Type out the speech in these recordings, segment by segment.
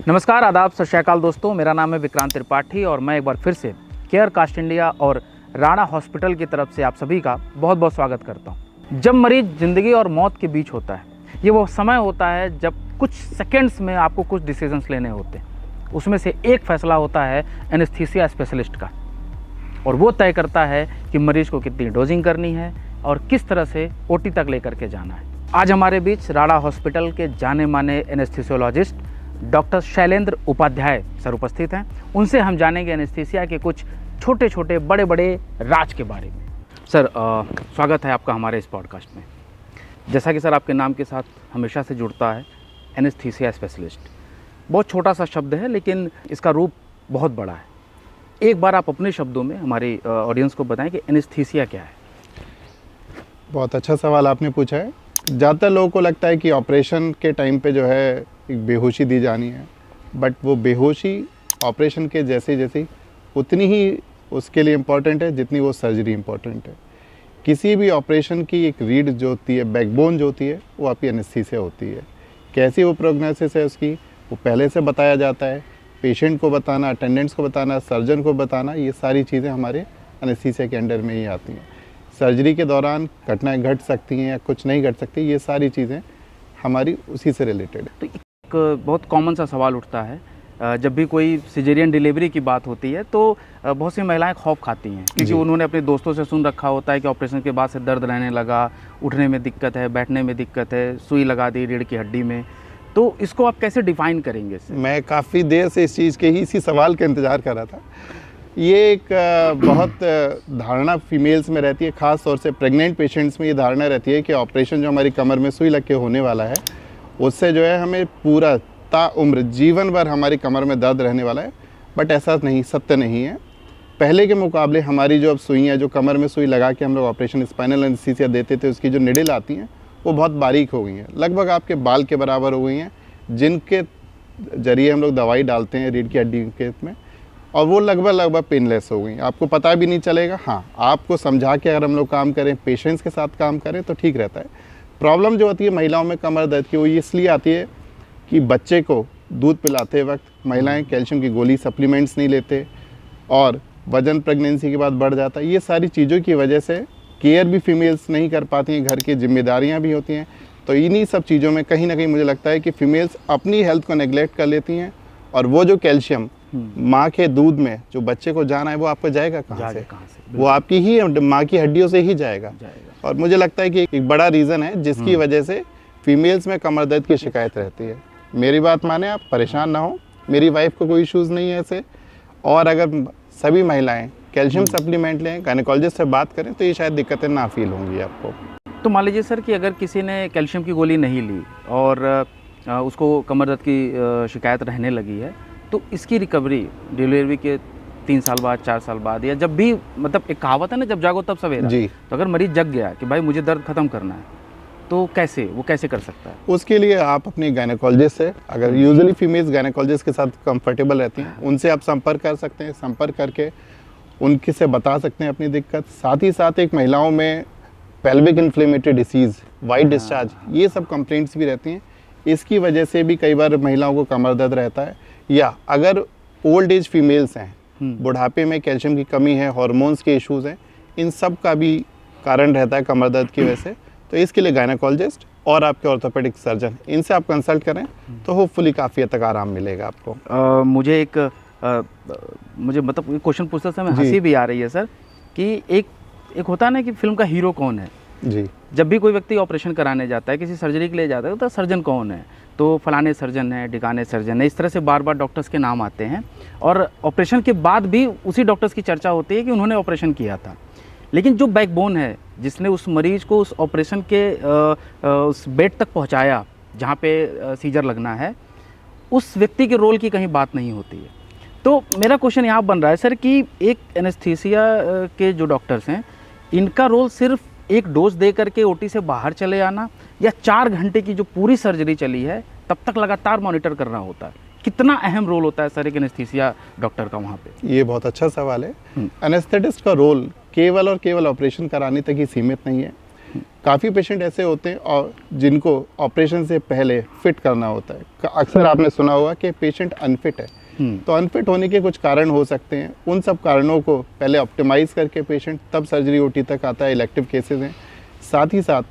नमस्कार, आदाब, सत श्री अकाल दोस्तों। मेरा नाम है विक्रांत त्रिपाठी और मैं एक बार फिर से केयर कास्ट इंडिया और राणा हॉस्पिटल की तरफ से आप सभी का बहुत बहुत स्वागत करता हूं। जब मरीज ज़िंदगी और मौत के बीच होता है, ये वो समय होता है जब कुछ सेकंड्स में आपको कुछ डिसीजंस लेने होते हैं। उसमें से एक फ़ैसला होता है एनेस्थीसिया स्पेशलिस्ट का, और वो तय करता है कि मरीज को कितनी डोजिंग करनी है और किस तरह से ओटी तक लेकर के जाना है। आज हमारे बीच राणा हॉस्पिटल के जाने माने anaesthesiologist doctor Shailendra Upadhyay sir उपस्थित हैं। उनसे हम जानेंगे एनेस्थीसिया के कुछ छोटे छोटे बड़े बड़े राज के बारे में। सर, स्वागत है आपका हमारे इस पॉडकास्ट में। जैसा कि सर आपके नाम के साथ हमेशा से जुड़ता है एनेस्थीसिया स्पेशलिस्ट, बहुत छोटा सा शब्द है लेकिन इसका रूप बहुत बड़ा है। एक बार आप अपने शब्दों में हमारी ऑडियंस को बताएं कि एनेस्थीसिया क्या है। बहुत अच्छा सवाल आपने पूछा है। ज़्यादातर लोगों को लगता है कि ऑपरेशन के टाइम पे जो है एक बेहोशी दी जानी है, बट वो बेहोशी ऑपरेशन के जैसी उतनी ही उसके लिए इम्पॉर्टेंट है जितनी वो सर्जरी इम्पॉर्टेंट है। किसी भी ऑपरेशन की एक रीढ़ जो होती है, बैकबोन जो होती है, वो आपकी एनेस्थीसिया होती है। कैसी वो प्रोग्नोसिस है उसकी, वो पहले से बताया जाता है। पेशेंट को बताना, अटेंडेंट्स को बताना, सर्जन को बताना, ये सारी चीज़ें हमारे एनेस्थीसिया के अंडर में ही आती हैं। सर्जरी के दौरान घटनाएं घट सकती हैं या कुछ नहीं घट सकती, ये सारी चीज़ें हमारी उसी से रिलेटेड है। तो एक बहुत कॉमन सा सवाल उठता है, जब भी कोई सिजेरियन डिलीवरी की बात होती है तो बहुत सी महिलाएं खौफ खाती हैं, क्योंकि उन्होंने अपने दोस्तों से सुन रखा होता है कि ऑपरेशन के बाद से दर्द रहने लगा, उठने में दिक्कत है, बैठने में दिक्कत है, सुई लगा दी रीढ़ की हड्डी में। तो इसको आप कैसे डिफाइन करेंगे इससे? मैं काफ़ी देर से इस चीज़ के ही इसी सवाल का इंतज़ार कर रहा था। ये एक बहुत धारणा फीमेल्स में रहती है, ख़ास तौर से प्रेग्नेंट पेशेंट्स में ये धारणा रहती है कि ऑपरेशन जो हमारी कमर में सुई लग के होने वाला है, उससे जो है हमें पूरा ताउम्र जीवन भर हमारी कमर में दर्द रहने वाला है। बट ऐसा नहीं, सत्य नहीं है। पहले के मुकाबले हमारी जो अब सुइयाँ, जो कमर में सुई लगा के हम लोग ऑपरेशन स्पाइनल एनेस्थीसिया देते थे, उसकी जो निडिल आती हैं वो बहुत बारीक हो गई हैं, लगभग आपके बाल के बराबर हो गई हैं, जिनके जरिए हम लोग दवाई डालते हैं रीढ़ की हड्डी के में, और वो लगभग पेनलेस हो गई। आपको पता भी नहीं चलेगा। हाँ, आपको समझा के अगर हम लोग काम करें, पेशेंट्स के साथ काम करें तो ठीक रहता है। प्रॉब्लम जो होती है महिलाओं में कमर दर्द की, वो इसलिए आती है कि बच्चे को दूध पिलाते वक्त महिलाएं कैल्शियम की गोली, सप्लीमेंट्स नहीं लेते, और वजन प्रेगनेंसी के बाद बढ़ जाता है। ये सारी चीज़ों की वजह से केयर भी फीमेल्स नहीं कर पाती हैं, घर की जिम्मेदारियां भी होती हैं। तो इन्हीं सब चीज़ों में कहीं ना कहीं मुझे लगता है कि फीमेल्स अपनी हेल्थ को नेग्लेक्ट कर लेती हैं, और वो जो कैल्शियम माँ के दूध में जो बच्चे को जाना है, वो आपको जाएगा कहाँ से? वो आपकी ही माँ की हड्डियों से ही जाएगा। और मुझे लगता है कि एक बड़ा रीज़न है जिसकी वजह से फीमेल्स में कमर दर्द की शिकायत रहती है। मेरी बात माने, आप परेशान ना हो, मेरी वाइफ को कोई इश्यूज़ नहीं है ऐसे। और अगर सभी महिलाएं कैल्शियम सप्लीमेंट लें, गायनेकोलॉजिस्ट से बात करें, तो ये शायद दिक्कतें ना फील होंगी आपको। तो मान लीजिए सर कि अगर किसी ने कैल्शियम की गोली नहीं ली और उसको कमर दर्द की शिकायत रहने लगी है, तो इसकी रिकवरी डिलीवरी के 3 साल बाद, 4 साल बाद, या जब भी, मतलब एक कहावत है ना, जब जागो तब सवेरा जी। तो अगर मरीज जग गया कि भाई मुझे दर्द खत्म करना है, तो वो कैसे कर सकता है? उसके लिए आप अपनी गायनेकोलॉजिस्ट से, अगर यूजुअली फीमेल्स गायनेकोलॉजिस्ट के साथ कंफर्टेबल रहती हैं, उनसे आप संपर्क कर सकते हैं। संपर्क करके उनके से बता सकते हैं अपनी दिक्कत। साथ ही साथ एक महिलाओं में pelvic inflammatory disease, white discharge, ये सब कंप्लेंट्स भी रहती हैं। इसकी वजह से भी कई बार महिलाओं को कमर दर्द रहता है। या अगर ओल्ड एज फीमेल्स हैं, बुढ़ापे में कैल्शियम की कमी है, हार्मोन्स के इश्यूज़ हैं, इन सब का भी कारण रहता है कमर दर्द की वजह से। तो इसके लिए गायनेकोलॉजिस्ट और आपके ऑर्थोपेडिक सर्जन, इनसे आप कंसल्ट करें तो होपफुली काफ़ी हद तक आराम मिलेगा आपको। मुझे मतलब क्वेश्चन पूछते समय हंसी भी आ रही है सर, कि एक होता है ना कि फिल्म का हीरो कौन है जी। जब भी कोई व्यक्ति ऑपरेशन कराने जाता है, किसी सर्जरी के लिए जाता है, तो सर्जन कौन है, तो फलाने सर्जन है, ढिकाने सर्जन है, इस तरह से बार बार डॉक्टर्स के नाम आते हैं, और ऑपरेशन के बाद भी उसी डॉक्टर्स की चर्चा होती है कि उन्होंने ऑपरेशन किया था। लेकिन जो बैकबोन है, जिसने उस मरीज को उस ऑपरेशन के उस बेड तक पहुंचाया जहां पे सीजर लगना है, उस व्यक्ति के रोल की कहीं बात नहीं होती है। तो मेरा क्वेश्चन यहाँ बन रहा है सर कि एक एनेस्थीसिया के जो डॉक्टर्स हैं, इनका रोल सिर्फ एक डोज दे करके ओटी से बाहर चले आना, या 4 घंटे की जो पूरी सर्जरी चली है तब तक लगातार मॉनिटर करना होता है? कितना अहम रोल होता है सर एक एनेस्थीसिया डॉक्टर का वहाँ पे? ये बहुत अच्छा सवाल है। एनेस्थेटिस्ट का रोल केवल और केवल ऑपरेशन कराने तक ही सीमित नहीं है। काफ़ी पेशेंट ऐसे होते हैं और जिनको ऑपरेशन से पहले फिट करना होता है। अक्सर आपने सुना होगा कि पेशेंट अनफिट है, तो अनफिट होने के कुछ कारण हो सकते हैं। उन सब कारणों को पहले ऑप्टिमाइज़ करके पेशेंट तब सर्जरी ओटी तक आता है, इलेक्टिव केसेस हैं। साथ ही साथ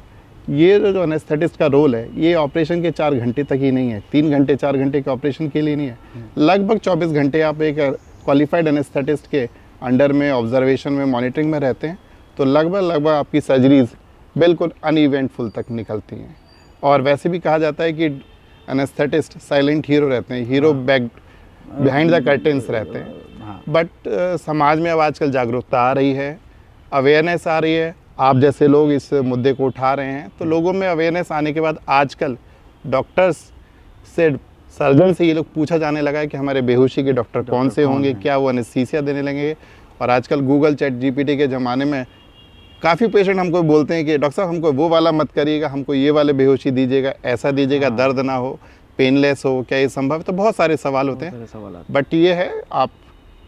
ये जो एनेस्थेटिस्ट का रोल है, ये ऑपरेशन के 4 घंटे तक ही नहीं है, 3 घंटे 4 घंटे के ऑपरेशन के लिए नहीं है। लगभग 24 घंटे आप एक क्वालिफाइड एनेस्थेटिस्ट के अंडर में, ऑब्जर्वेशन में, मॉनिटरिंग में रहते हैं, तो लगभग आपकी सर्जरीज बिल्कुल अनइवेंटफुल तक निकलती हैं। और वैसे भी कहा जाता है कि एनेस्थेटिस्ट साइलेंट हीरो रहते हैं, hero back behind the curtains रहते हैं। बट समाज में अब आजकल जागरूकता आ रही है, अवेयरनेस आ रही है, आप जैसे लोग इस मुद्दे को उठा रहे हैं, तो लोगों में अवेयरनेस आने के बाद आजकल डॉक्टर्स से, सर्जन से ये लोग पूछा जाने लगा है कि हमारे बेहोशी के डॉक्टर कौन से होंगे, क्या वो एनेस्थीसिया देने लगेंगे। और आजकल गूगल चैट जीपीटी के ज़माने में काफ़ी पेशेंट हमको बोलते हैं कि डॉक्टर साहब हमको वो वाला मत करिएगा, हमको ये वाले बेहोशी दीजिएगा, ऐसा दीजिएगा, दर्द ना हो, पेनलेस हो, क्या ये संभव है? तो बहुत सारे सवाल होते हैं। बट ये है, आप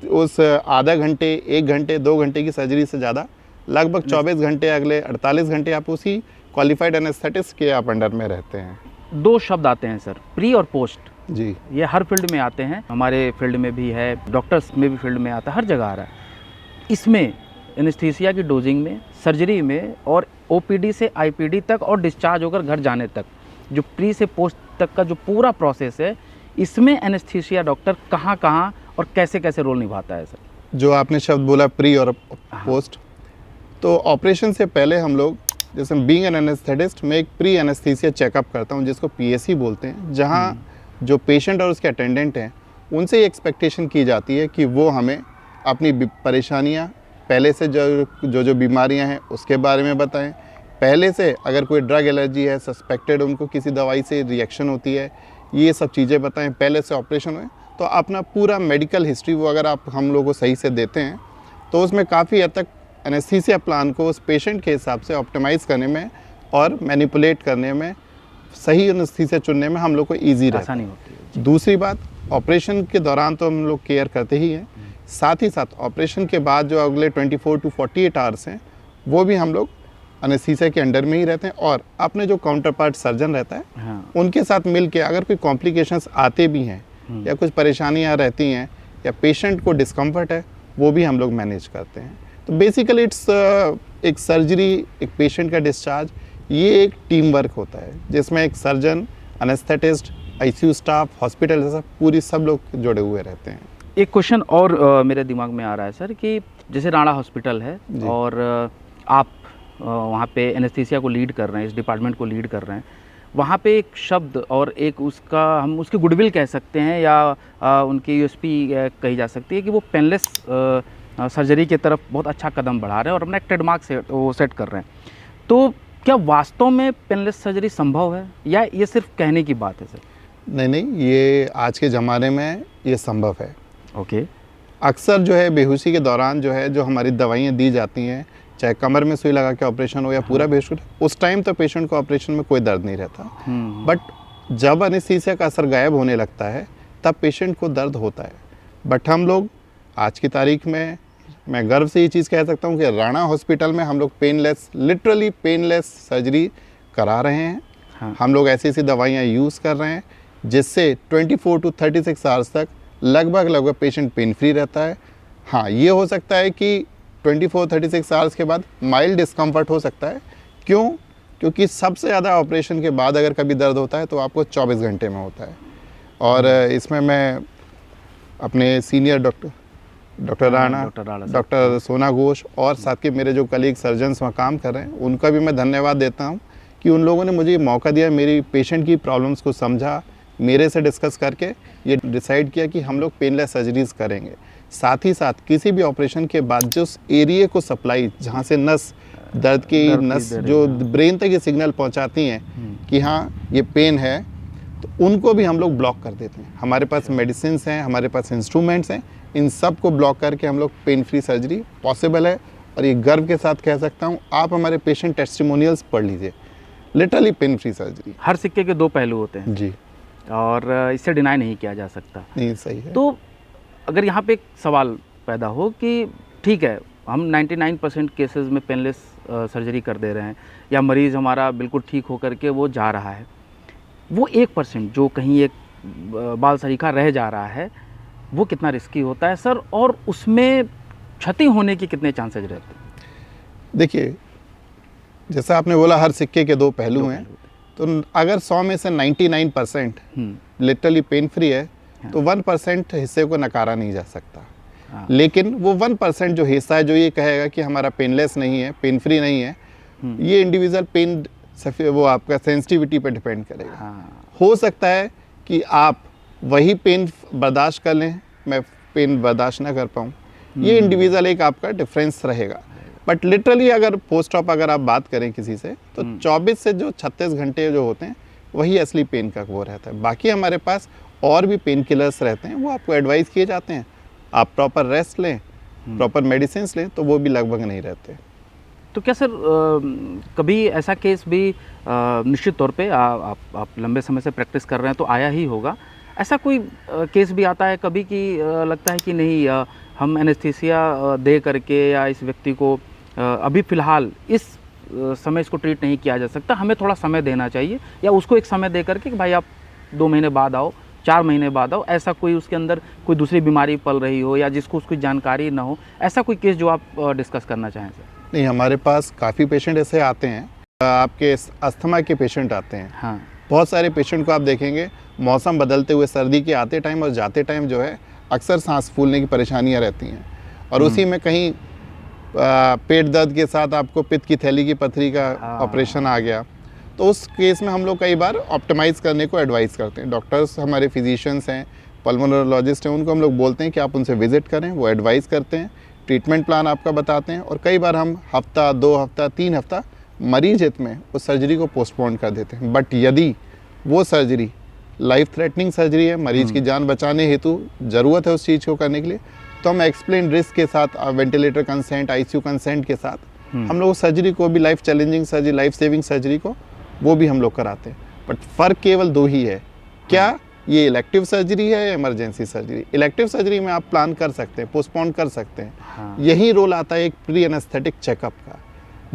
उस आधा घंटे, 1 घंटे, 2 घंटे की सर्जरी से ज़्यादा लगभग 24 घंटे, अगले 48 घंटे आप उसी क्वालिफाइड एनेस्थेटिस्ट के आप अंडर में रहते हैं। 2 शब्द आते हैं सर, प्री और पोस्ट। जी, ये हर फील्ड में आते हैं, हमारे फील्ड में भी है, डॉक्टर्स में भी फील्ड में आता है, हर जगह आ रहा है। इसमें एनेस्थीसिया की डोजिंग में, सर्जरी में और ओपीडी से आईपीडी तक और डिस्चार्ज होकर घर जाने तक, जो प्री से पोस्ट तक का जो पूरा प्रोसेस है, इसमें एनेस्थीसिया डॉक्टर कहाँ कहाँ और कैसे कैसे रोल निभाता है सर? जो आपने शब्द बोला प्री और पोस्ट, तो ऑपरेशन से पहले हम लोग, जैसे बीइंग एन एनेस्थेटिस्ट, मैं एक प्री एनेस्थीसिया चेकअप करता हूँ जिसको पीएससी बोलते हैं, जहाँ जो पेशेंट और उसके अटेंडेंट हैं उनसे ये एक्सपेक्टेशन की जाती है कि वो हमें अपनी परेशानियाँ, पहले से जो बीमारियाँ हैं उसके बारे में बताएं। पहले से अगर कोई ड्रग एलर्जी है, सस्पेक्टेड, उनको किसी दवाई से रिएक्शन होती है, ये सब चीज़ें बताएं। पहले से ऑपरेशन हुए तो अपना पूरा मेडिकल हिस्ट्री वो अगर आप हम लोग को सही से देते हैं, तो उसमें काफ़ी हद तक एनेस्थीसिया प्लान को उस पेशेंट के हिसाब से ऑप्टिमाइज़ करने में और मैनिपुलेट करने में, सही एनेस्थीसिया चुनने में हम लोग को ईजी रहता है। दूसरी बात, ऑपरेशन के दौरान तो हम लोग केयर करते ही हैं, साथ ही साथ ऑपरेशन के बाद जो अगले 24 to 48 आवर्स हैं, वो भी हम लोग एनेस्थीसिया के अंडर में ही रहते हैं। और अपने जो काउंटर पार्ट सर्जन रहता है, उनके साथ मिल के अगर कोई कॉम्प्लिकेशंस आते भी हैं या कुछ परेशानियाँ रहती हैं या पेशेंट को डिस्कम्फर्ट है, वो भी हम लोग मैनेज करते हैं। तो बेसिकली इट्स एक सर्जरी, एक पेशेंट का डिस्चार्ज, ये एक टीम वर्क होता है जिसमें एक surgeon, anaesthetist, ICU staff, hospital जैसा पूरी सब लोग जुड़े हुए रहते हैं। एक क्वेश्चन और मेरे दिमाग में आ रहा है सर कि जैसे राणा हॉस्पिटल है और आप वहाँ पे एनेस्थीसिया को लीड कर रहे हैं, इस डिपार्टमेंट को लीड कर रहे हैं, वहाँ पे एक शब्द और एक उसका, हम उसकी गुडविल कह सकते हैं या उनकी यूएसपी कही जा सकती है कि वो पेनलेस सर्जरी की तरफ बहुत अच्छा कदम बढ़ा रहे हैं और अपना एक ट्रेडमार्क सेट कर रहे हैं। तो क्या वास्तव में पेनलेस सर्जरी संभव है या ये सिर्फ कहने की बात है सर? नहीं, ये आज के ज़माने में ये संभव है। ओके। अक्सर जो है बेहोशी के दौरान जो है, जो हमारी दवाइयाँ दी जाती हैं, चाहे कमर में सुई लगा के ऑपरेशन हो या पूरा बेहोश, उस टाइम तो पेशेंट को ऑपरेशन में कोई दर्द नहीं रहता। बट जब एनेस्थीसिया का असर गायब होने लगता है, तब पेशेंट को दर्द होता है। बट हम लोग आज की तारीख में, मैं गर्व से ये चीज़ कह सकता हूँ कि राणा हॉस्पिटल में हम लोग पेनलेस, लिटरली पेनलेस सर्जरी करा रहे हैं। हम लोग ऐसी ऐसी दवाइयाँ यूज़ कर रहे हैं जिससे 24 to 36 आवर्स तक लगभग पेशेंट पेन फ्री रहता है। हाँ, ये हो सकता है कि 24-36 आवर्स के बाद माइल्ड डिस्कम्फर्ट हो सकता है। क्यों? क्योंकि सबसे ज़्यादा ऑपरेशन के बाद अगर कभी दर्द होता है तो आपको 24 घंटे में होता है। और इसमें मैं अपने सीनियर डॉक्टर राणा, डॉक्टर सोना घोष और साथ के मेरे जो कलीग सर्जन्स वहाँ काम कर रहे हैं, उनका भी मैं धन्यवाद देता हूँ कि उन लोगों ने मुझे मौका दिया, मेरी पेशेंट की प्रॉब्लम्स को समझा, मेरे से डिस्कस करके ये डिसाइड किया कि हम लोग पेनलेस सर्जरीज करेंगे। साथ ही साथ किसी भी ऑपरेशन के बाद जो उस एरिया को सप्लाई, जहाँ से नस, दर्द की नस जो ब्रेन तक ये सिग्नल पहुँचाती हैं कि हाँ ये पेन है, तो उनको भी हम लोग ब्लॉक कर देते हैं। हमारे पास मेडिसिन हैं, हमारे पास इंस्ट्रूमेंट्स हैं, इन सब को ब्लॉक करके हम लोग पेन फ्री सर्जरी पॉसिबल है। और ये गर्व के साथ कह सकता हूँ, आप हमारे पेशेंट टेस्टिमोनियल्स पढ़ लीजिए, लिटरली पेन फ्री सर्जरी। हर सिक्के के 2 पहलू होते हैं जी, और इससे डिनाई नहीं किया जा सकता। नहीं, सही है। तो अगर यहाँ पे एक सवाल पैदा हो कि ठीक है, हम 99% केसेस में पेनलेस सर्जरी कर दे रहे हैं या मरीज़ हमारा बिल्कुल ठीक होकर के वो जा रहा है, वो 1% जो कहीं एक बाल सरीखा रह जा रहा है वो कितना रिस्की होता है सर, और उसमें क्षति होने के कितने चांसेज रहते हैं? देखिए, जैसा आपने बोला हर सिक्के के दो पहलू हैं, तो अगर 100 में से 99% लिटरली पेन फ्री है तो 1% हिस्से को नकारा नहीं जा सकता। लेकिन वो 1% जो हिस्सा है जो ये कहेगा कि हमारा पेनलेस नहीं है, पेन फ्री नहीं है, ये इंडिविजुअल पेन वो आपका सेंसिटिविटी पे डिपेंड करेगा। हो सकता है कि आप वही पेन बर्दाश्त कर लें, मैं पेन बर्दाश्त ना कर पाऊँ, ये इंडिविजुअल एक आपका डिफरेंस रहेगा। बट लिटरली अगर पोस्ट ऑप अगर आप बात करें किसी से तो 24 से जो 36 घंटे जो होते हैं वही असली पेन का वो रहता है। बाकी हमारे पास और भी पेन किलर्स रहते हैं, वो आपको एडवाइस किए जाते हैं, आप प्रॉपर रेस्ट लें, प्रॉपर मेडिसिन लें, तो वो भी लगभग नहीं रहते। तो क्या सर कभी ऐसा केस भी निश्चित तौर पे आप लंबे समय से प्रैक्टिस कर रहे हैं तो आया ही होगा, ऐसा कोई केस भी आता है कभी कि लगता है कि नहीं हम एनेस्थीसिया दे करके या इस व्यक्ति को अभी फ़िलहाल इस समय इसको ट्रीट नहीं किया जा सकता, हमें थोड़ा समय देना चाहिए, या उसको एक समय दे करके कि भाई आप 2 महीने बाद आओ, 4 महीने बाद आओ, ऐसा कोई उसके अंदर कोई दूसरी बीमारी पल रही हो या जिसको उसकी जानकारी ना हो, ऐसा कोई केस जो आप डिस्कस करना चाहें सर? नहीं, हमारे पास काफ़ी पेशेंट ऐसे आते हैं, आपके अस्थमा के पेशेंट आते हैं। हाँ, बहुत सारे पेशेंट को आप देखेंगे मौसम बदलते हुए सर्दी के आते टाइम और जाते टाइम जो है अक्सर सांस फूलने की परेशानियां रहती हैं, और उसी में कहीं पेट दर्द के साथ आपको पित्त की थैली की पथरी का ऑपरेशन आ गया, तो उस केस में हम लोग कई बार ऑप्टिमाइज करने को एडवाइस करते हैं। डॉक्टर्स हमारे फिजिशियंस हैं, पल्मोनोलॉजिस्ट हैं, उनको हम लोग बोलते हैं कि आप उनसे विजिट करें, वो एडवाइस करते हैं, ट्रीटमेंट प्लान आपका बताते हैं, और कई बार हम हफ्ता, 2 हफ्ता, 3 हफ्ता मरीज हित में उस सर्जरी को पोस्टपोन कर देते हैं। बट यदि वो सर्जरी लाइफ थ्रेटनिंग सर्जरी है, मरीज की जान बचाने हेतु ज़रूरत है उस चीज़ को करने के लिए, तो हम एक्सप्लेन रिस्क के साथ, वेंटिलेटर कंसेंट, आईसीयू कंसेंट के साथ हम लोग सर्जरी को भी, life challenging surgery, life saving surgery को वो भी हम लोग कराते हैं। बट फ़र्क केवल 2 ही है, क्या ये इलेक्टिव सर्जरी है या इमरजेंसी सर्जरी। इलेक्टिव सर्जरी में आप प्लान कर सकते हैं, पोस्टपोन कर सकते हैं। यही रोल आता है एक प्री एनेस्थेटिक चेकअप का,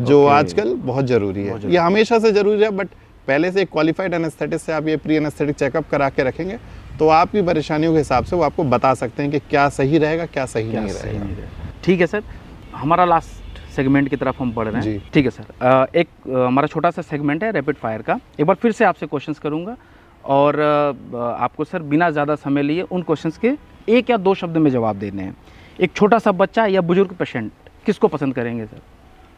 जो आजकल बहुत ज़रूरी है। ये हमेशा से ज़रूरी है, बट पहले से एक क्वालिफाइड एनेस्थेटिस्ट से आप ये प्री एनेस्थेटिक चेकअप करा के रखेंगे तो आपकी परेशानियों के हिसाब से वो आपको बता सकते हैं कि क्या सही रहेगा, क्या सही नहीं रहेगा। ठीक है सर, हमारा लास्ट सेगमेंट की तरफ हम बढ़ रहे हैं। ठीक है सर, एक हमारा छोटा सा सेगमेंट है रैपिड फायर का। एक बार फिर से आपसे क्वेश्चंस करूंगा और आपको सर बिना ज़्यादा समय लिए उन क्वेश्चंस के 1 या 2 शब्द में जवाब देने हैं। एक छोटा सा बच्चा या बुजुर्ग पेशेंट, किसको पसंद करेंगे सर?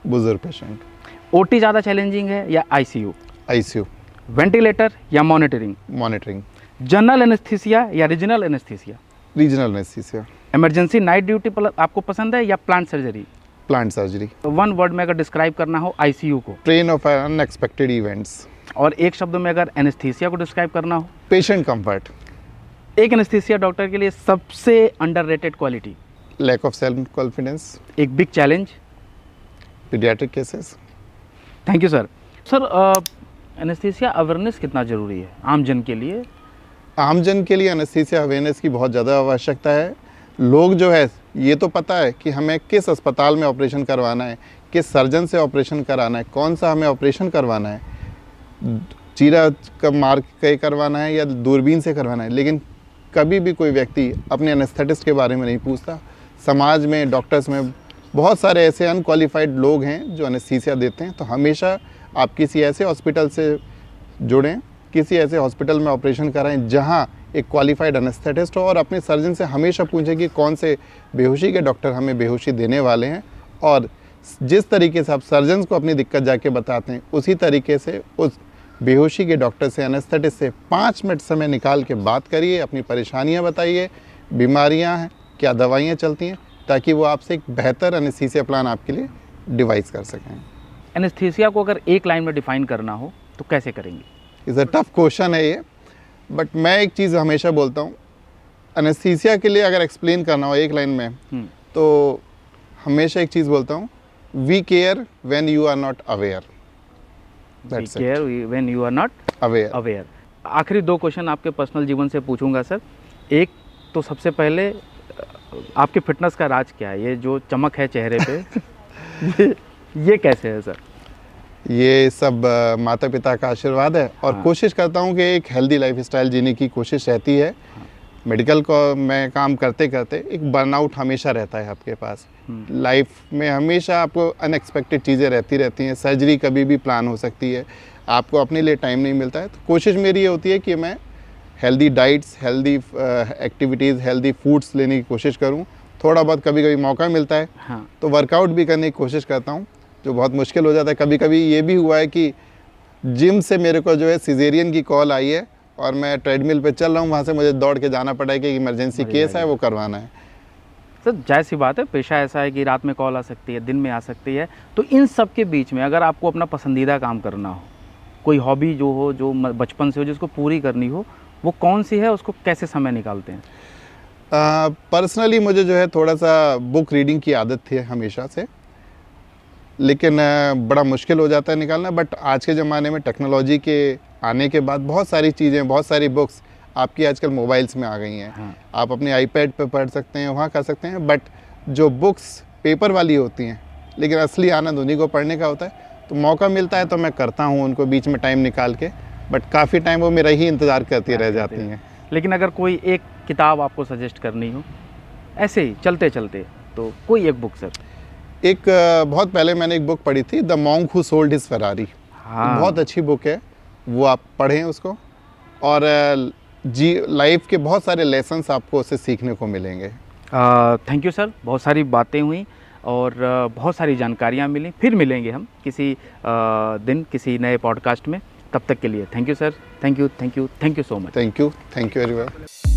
बुजुर्ग पेशेंट। ओटी ज़्यादा चैलेंजिंग है या आईसीयू? आईसीयू। वेंटिलेटर या मॉनिटरिंग? मॉनिटरिंग। जनरल एनेस्थीसिया या regional anaesthesia? Regional anaesthesia. Emergency night duty आपको पसंद है या plant surgery? Plant surgery. 1 word में अगर डिस्क्राइब करना हो आईसीयू को? Train of unexpected events. और एक शब्द में अगर एनेस्थीसिया को डिस्क्राइब करना हो? Patient comfort. एक एनेस्थीसिया डॉक्टर के लिए सबसे underrated quality? Lack of self confidence. एक big challenge? Paediatric cases. Thank you sir. Sir anaesthesia awareness कितना ज़रूरी है आम जन के लिए? आम जन के लिए एनेस्थीसिया अवेयरनेस की बहुत ज़्यादा आवश्यकता है। लोग जो है ये तो पता है कि हमें किस अस्पताल में ऑपरेशन करवाना है, किस सर्जन से ऑपरेशन कराना है, कौन सा हमें ऑपरेशन करवाना है, चीरा का मार के करवाना है या दूरबीन से करवाना है, लेकिन कभी भी कोई व्यक्ति अपने एनेस्थेटिस्ट के बारे में नहीं पूछता। समाज में, डॉक्टर्स में बहुत सारे ऐसे अनक्वालिफाइड लोग हैं जो एनेस्थीसिया देते हैं। तो हमेशा आप किसी ऐसे हॉस्पिटल से जुड़ें, किसी ऐसे हॉस्पिटल में ऑपरेशन कराएं जहां एक क्वालिफाइड एनेस्थेटिस्ट हो, और अपने सर्जन से हमेशा पूछें कि कौन से बेहोशी के डॉक्टर हमें बेहोशी देने वाले हैं, और जिस तरीके से आप सर्जन को अपनी दिक्कत जाके बताते हैं उसी तरीके से उस बेहोशी के डॉक्टर से, एनेस्थेटिस्ट से 5 मिनट समय निकाल के बात करिए, अपनी परेशानियाँ बताइए, बीमारियाँ हैं, क्या दवाइयाँ चलती हैं, ताकि वो आपसे एक बेहतर एनेस्थीसिया प्लान आपके लिए डिवाइस कर सकें। एनेस्थीसिया को अगर एक लाइन में डिफाइन करना हो तो कैसे करेंगे? इज़ अ टफ क्वेश्चन है ये, बट मैं एक चीज़ हमेशा बोलता हूँ, एनेस्थीसिया के लिए अगर एक्सप्लेन करना हो एक लाइन में तो हमेशा एक चीज़ बोलता हूँ, we care when you are not aware. That's it. Care when you are not aware. आखिरी 2 क्वेश्चन आपके पर्सनल जीवन से पूछूंगा सर। एक तो सबसे पहले आपके फिटनेस का राज क्या है? ये जो चमक है चेहरे पे ये कैसे है सर? ये सब माता पिता का आशीर्वाद है और हाँ। कोशिश करता हूँ कि एक हेल्दी लाइफस्टाइल जीने की कोशिश रहती है। मेडिकल को मैं काम करते करते एक बर्नआउट हमेशा रहता है आपके पास। लाइफ में हमेशा आपको अनएक्सपेक्टेड चीज़ें रहती हैं। सर्जरी कभी भी प्लान हो सकती है, आपको अपने लिए टाइम नहीं मिलता है। तो कोशिश मेरी ये होती है कि मैं healthy diets, healthy activities, healthy foods लेने की कोशिश करूँ। थोड़ा बहुत कभी कभी मौका मिलता है हाँ। तो वर्कआउट भी करने की कोशिश करता हूँ, जो बहुत मुश्किल हो जाता है। कभी कभी ये भी हुआ है कि जिम से मेरे को जो है सिजेरियन की कॉल आई है और मैं ट्रेडमिल पे चल रहा हूँ, वहाँ से मुझे दौड़ के जाना पड़ा है कि इमरजेंसी केस है, वो करवाना है। सर जाहिर सी बात है, पेशा ऐसा है कि रात में कॉल आ सकती है, दिन में आ सकती है। तो इन सब के बीच में अगर आपको अपना पसंदीदा काम करना हो, कोई हॉबी जो हो, जो बचपन से हो, जिसको पूरी करनी हो, वो कौन सी है? उसको कैसे समय निकालते हैं? पर्सनली मुझे जो है थोड़ा सा बुक रीडिंग की आदत थी हमेशा से, लेकिन बड़ा मुश्किल हो जाता है निकालना। बट आज के ज़माने में टेक्नोलॉजी के आने के बाद बहुत सारी चीज़ें, बहुत सारी बुक्स आपकी आजकल मोबाइल्स में आ गई हैं। हाँ। आप अपने आईपैड पे पढ़ सकते हैं, वहाँ कर सकते हैं। बट जो बुक्स पेपर वाली होती हैं, लेकिन असली आनंद उन्हीं को पढ़ने का होता है। तो मौका मिलता है तो मैं करता हूँ उनको बीच में टाइम निकाल के, बट काफ़ी टाइम वो मेरा ही इंतज़ार करती रह जाती हैं। लेकिन अगर कोई एक किताब आपको सजेस्ट करनी हो ऐसे ही चलते चलते, तो कोई एक बुक सर? एक बहुत पहले मैंने एक बुक पढ़ी थी, the monk who sold his Ferrari. हाँ। बहुत अच्छी बुक है, वो आप पढ़ें उसको, और लाइफ के बहुत सारे लेसन्स आपको उससे सीखने को मिलेंगे। थैंक यू सर, बहुत सारी बातें हुई और बहुत सारी जानकारियाँ मिली। फिर मिलेंगे हम किसी दिन किसी नए पॉडकास्ट में। तब तक के लिए thank you sir, thank you so much. Thank you very much.